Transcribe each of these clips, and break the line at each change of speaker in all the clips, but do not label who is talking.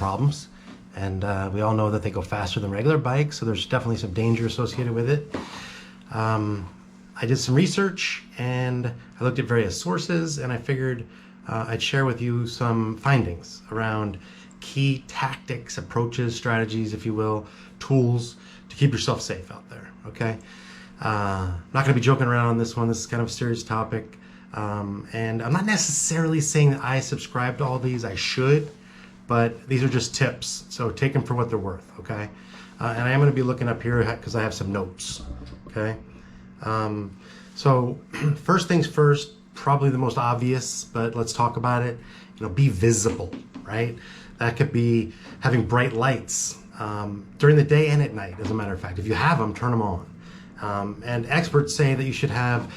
problems. And we all know that they go faster than regular bikes, so there's definitely some danger associated with it. I did some research and I looked at various sources, and I figured I'd share with you some findings around key tactics, approaches, strategies, if you will, tools to keep yourself safe out there, okay? Not gonna be joking around on this one. This is kind of a serious topic. And I'm not necessarily saying that I subscribe to all these. I should, but these are just tips. So take them for what they're worth, okay? And I am gonna be looking up here because I have some notes, okay? So first things first, probably the most obvious, but let's talk about it. You know, be visible, right? That could be having bright lights during the day and at night, as a matter of fact. If you have them, turn them on. And experts say that you should have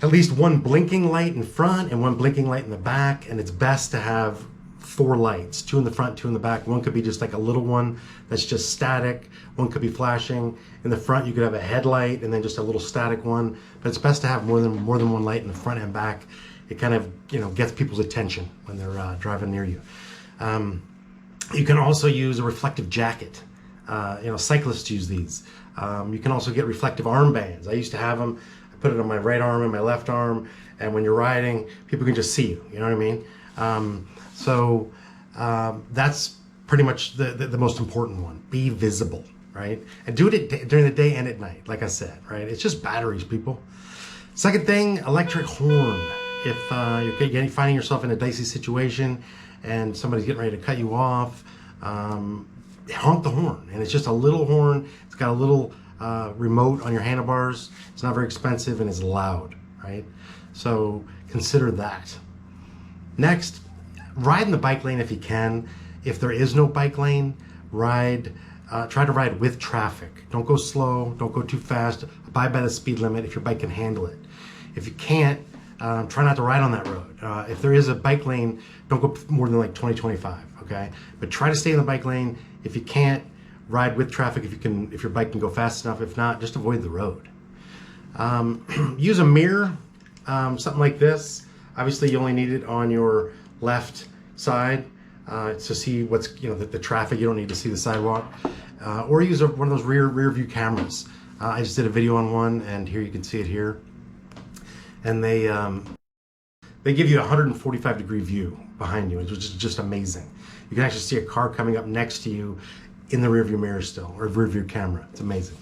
at least one blinking light in front and one blinking light in the back, and it's best to have 4 lights, 2 in the front, 2 in the back. One could be just like a little one that's just static. One could be flashing. In the front, you could have a headlight and then just a little static one. But it's best to have more than one light in the front and back. It kind of, you know, gets people's attention when they're driving near you. You can also use a reflective jacket. You know, cyclists use these. You can also get reflective armbands. I used to have them. I put it on my right arm and my left arm, and when you're riding, people can just see you. You know what I mean? So that's pretty much the most important one. Be visible, right? And do it during the day and at night, like I said, right? It's just batteries, people. Second thing, electric horn. If you're finding yourself in a dicey situation and somebody's getting ready to cut you off, honk the horn. And it's just a little horn. It's got a little remote on your handlebars. It's not very expensive and it's loud, right? So consider that. Next, ride in the bike lane if you can. If there is no bike lane, try to ride with traffic. Don't go slow, don't go too fast. Abide by the speed limit if your bike can handle it. If you can't, try not to ride on that road. If there is a bike lane, don't go more than like 20, 25, okay? But try to stay in the bike lane. If you can't, ride with traffic if your bike can go fast enough. If not, just avoid the road. Use a mirror, something like this. Obviously, you only need it on your left side to see what's, you know, the traffic. You don't need to see the sidewalk. Or use one of those rear view cameras. I just did a video on one, and here you can see it here. And they give you a 145-degree view behind you, which is just amazing. You can actually see a car coming up next to you in the rear view mirror still, or rear view camera. It's amazing.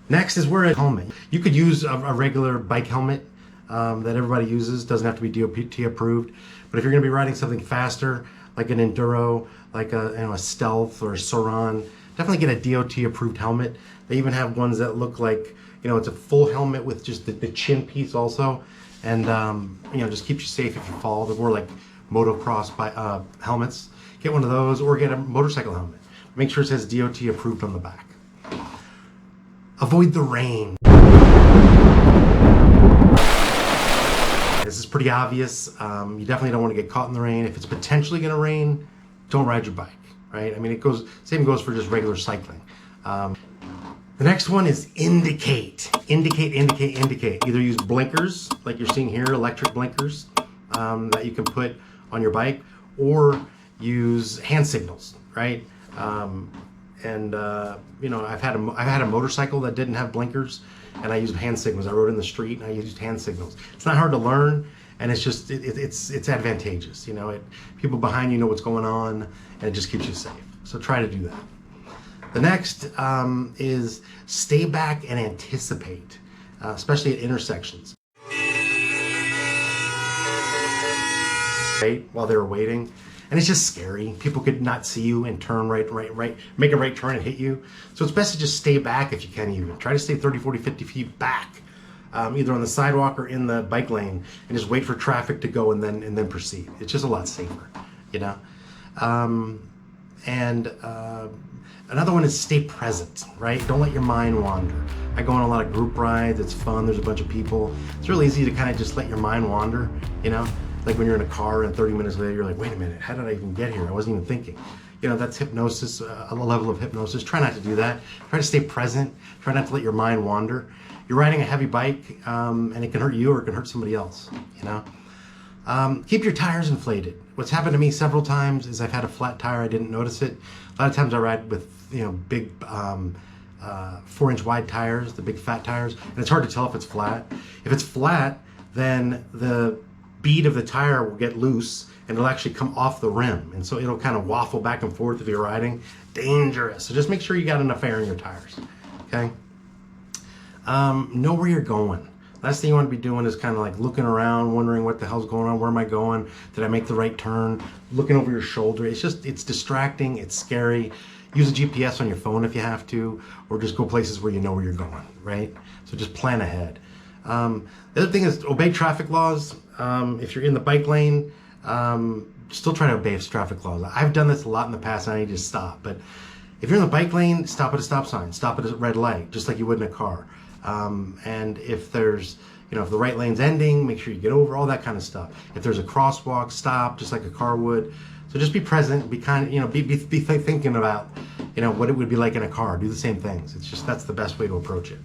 Next is wear a helmet. You could use a regular bike helmet that everybody uses. Doesn't have to be DOT approved. But if you're going to be riding something faster, like an enduro, like a stealth or a Sauron, definitely get a DOT approved helmet. They even have ones that look like, you know, it's a full helmet with just the chin piece also, and you know, just keeps you safe if you fall. They're more like motocross helmets. Get one of those, or get a motorcycle helmet. Make sure it says DOT approved on the back. Avoid the rain. This is pretty obvious. You definitely don't want to get caught in the rain. If it's potentially going to rain, don't ride your bike, right? I mean, same goes for just regular cycling. The next one is indicate. Indicate. Either use blinkers, like you're seeing here, electric blinkers that you can put on your bike, or use hand signals, right? You know, I've had a motorcycle that didn't have blinkers, and I used hand signals. I rode in the street and I used hand signals. It's not hard to learn, and it's just it's advantageous. You know, people behind you know what's going on, and it just keeps you safe. So try to do that. The next is stay back and anticipate, especially at intersections. Right, while they were waiting. And it's just scary. People could not see you and turn right, make a right turn and hit you. So it's best to just stay back if you can even. Try to stay 30, 40, 50 feet back, either on the sidewalk or in the bike lane, and just wait for traffic to go and then proceed. It's just a lot safer, you know? Another one is stay present, right? Don't let your mind wander. I go on a lot of group rides. It's fun. There's a bunch of people. It's really easy to kind of just let your mind wander, you know? Like when you're in a car and 30 minutes later, you're like, wait a minute, how did I even get here? I wasn't even thinking. You know, that's hypnosis, a level of hypnosis. Try not to do that. Try to stay present. Try not to let your mind wander. You're riding a heavy bike, and it can hurt you or it can hurt somebody else, you know? Keep your tires inflated. what's happened to me several times is I've had a flat tire, I didn't notice it. A lot of times I ride with, you know, big 4-inch wide tires, the big fat tires, and it's hard to tell if it's flat. If it's flat, then the bead of the tire will get loose and it'll actually come off the rim, and so it'll kind of waffle back and forth if you're riding. Dangerous. So just make sure you got enough air in your tires. Okay. Know where you're going. Last thing you want to be doing is kind of like looking around, wondering what the hell's going on, where am I going, did I make the right turn, looking over your shoulder. It's distracting, it's scary. Use a GPS on your phone if you have to, or just go places where you know where you're going, right? So just plan ahead. The other thing is obey traffic laws. If you're in the bike lane, still try to obey traffic laws. I've done this a lot in the past and I need to stop, but if you're in the bike lane, stop at a stop sign, stop at a red light, just like you would in a car. And if there's, you know, if the right lane's ending, make sure you get over, all that kind of stuff. If there's a crosswalk, stop, just like a car would. So just be present, be kind of, you know, be thinking about, you know, what it would be like in a car. Do the same things. It's just, that's the best way to approach it.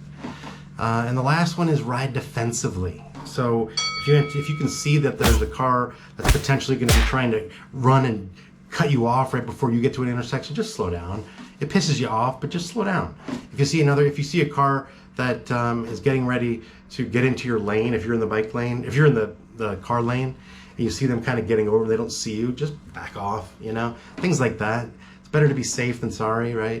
And the last one is ride defensively. So if you can see that there's a car that's potentially going to be trying to run and cut you off right before you get to an intersection, just slow down. It pisses you off, but just slow down. If you see a car that is getting ready to get into your lane, if you're in the bike lane, if you're in the car lane, and you see them kind of getting over, they don't see you, just back off, you know, things like that. It's better to be safe than sorry, right?